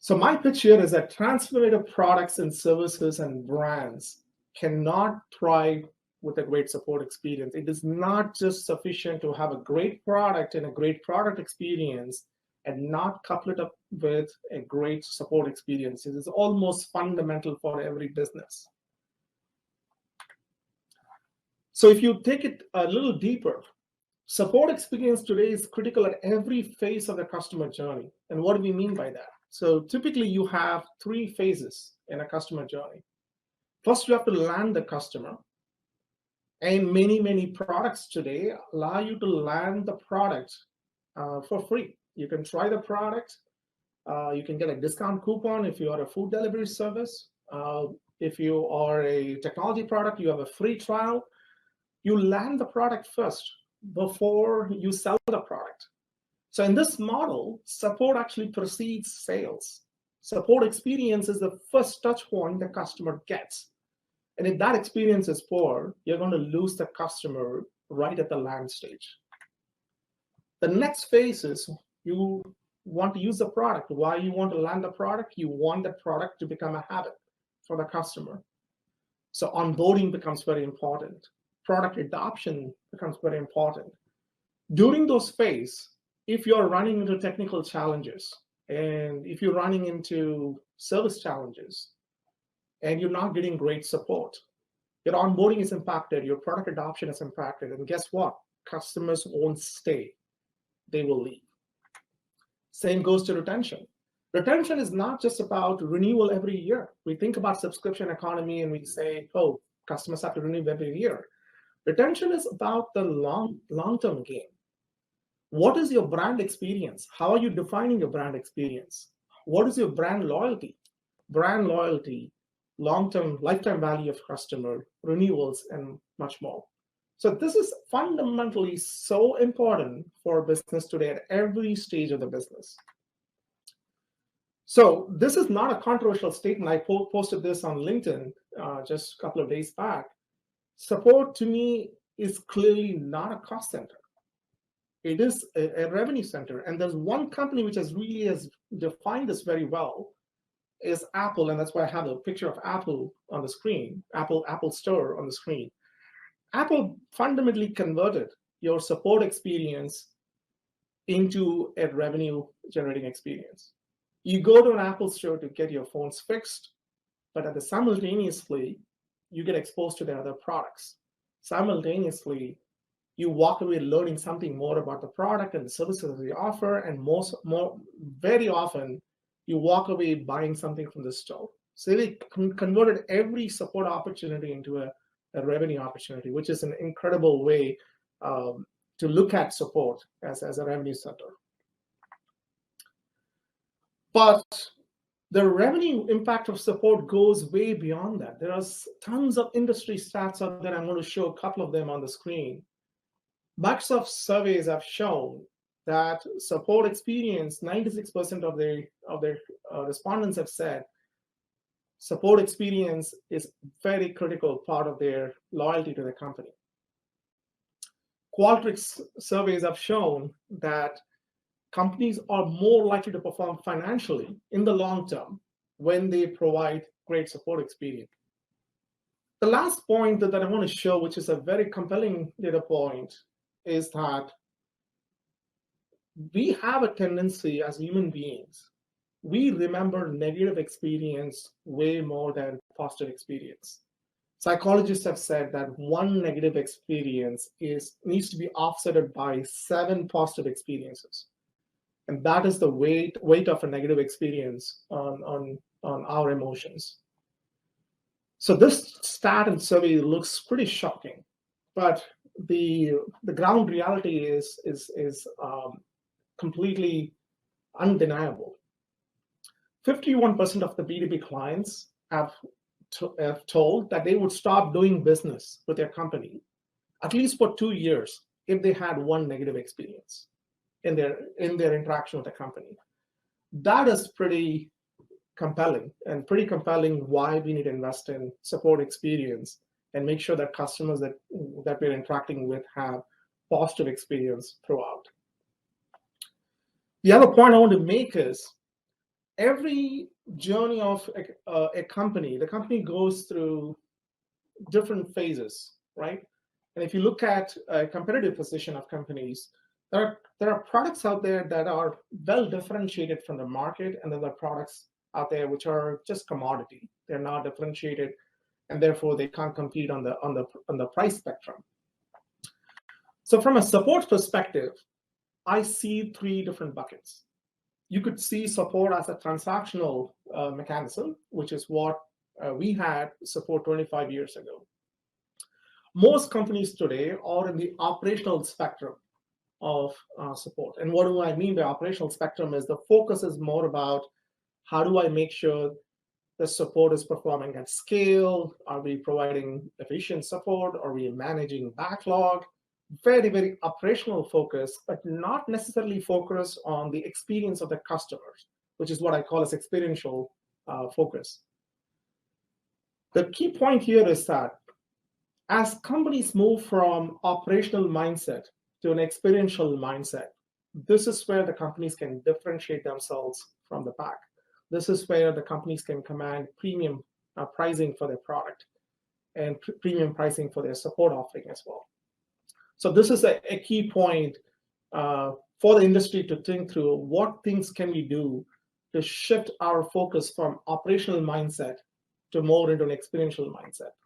So my pitch here is that transformative products and services and brands cannot thrive with a great support experience. It is not just sufficient to have a great product and a great product experience and not couple it up with a great support experience. It is almost fundamental for every business. So if you take it a little deeper, support experience today is critical at every phase of the customer journey. And what do we mean by that? So typically you have 3 phases in a customer journey. First, you have to land the customer. And many products today allow you to land the product for free. You can try the product. You can get a discount coupon if you are a food delivery service. If you are a technology product, you have a free trial. You land the product first before you sell the product. So in this model, support actually precedes sales. Support experience is the first touch point the customer gets. And if that experience is poor, you're going to lose the customer right at the land stage. The next phase is you want to use the product. Why you want to land the product? You want the product to become a habit for the customer. So onboarding becomes very important. Product adoption becomes very important. During those phases, if you're running into technical challenges and if you're running into service challenges and you're not getting great support, your onboarding is impacted, your product adoption is impacted, and guess what? Customers won't stay. They will leave. Same goes to retention. Retention is not just about renewal every year. We think about subscription economy and we say, oh, customers have to renew every year. Retention is about the long-term game. What is your brand experience? How are you defining your brand experience? What is your brand loyalty? Brand loyalty, long-term lifetime value of customer, renewals, and much more. So this is fundamentally so important for business today at every stage of the business. So this is not a controversial statement. I posted this on LinkedIn just a couple of days back. Support to me is clearly not a cost center. It is a revenue center. And there's one company which has defined this very well, is Apple. And that's why I have a picture of Apple on the screen, Apple Store on the screen. Apple fundamentally converted your support experience into a revenue generating experience. You go to an Apple store to get your phones fixed, but simultaneously, you get exposed to their other products. Simultaneously, you walk away learning something more about the product and the services they offer, and very often, you walk away buying something from the store. So they converted every support opportunity into a revenue opportunity, which is an incredible way to look at support as a revenue center. But the revenue impact of support goes way beyond that. There are tons of industry stats out there. I'm going to show a couple of them on the screen. Microsoft surveys have shown that support experience, 96% of their respondents have said support experience is very critical part of their loyalty to the company. Qualtrics surveys have shown that companies are more likely to perform financially in the long term when they provide great support experience. The last point that I want to show, which is a very compelling data point, is that we have a tendency as human beings, we remember negative experience way more than positive experience. Psychologists have said that one negative experience needs to be offset by 7 positive experiences. And that is the weight of a negative experience on our emotions. So this stat and survey looks pretty shocking, but the ground reality is completely undeniable. 51% of the B2B clients have told that they would stop doing business with their company at least for 2 years if they had one negative experience in their interaction with the company. That is pretty compelling why we need to invest in support experience and make sure that customers that we're interacting with have positive experience throughout. The other point I want to make is every journey of a company, the company goes through different phases, right? And if you look at a competitive position of companies, there are products out there that are well differentiated from the market, and there are products out there which are just commodity. They're not differentiated, and therefore they can't compete on the price spectrum. So from a support perspective, I see three different buckets. You could see support as a transactional mechanism, which is what we had support 25 years ago. Most companies today are in the operational spectrum of support. And what do I mean by operational spectrum is the focus is more about how do I make sure the support is performing at scale? Are we providing efficient support? Are we managing backlog? Very, very operational focus, but not necessarily focus on the experience of the customers, which is what I call as experiential focus. The key point here is that as companies move from operational mindset to an experiential mindset, this is where the companies can differentiate themselves from the pack. This is where the companies can command premium pricing for their product and premium pricing for their support offering as well. So this is a key point for the industry to think through. What things can we do to shift our focus from operational mindset to more into an experiential mindset?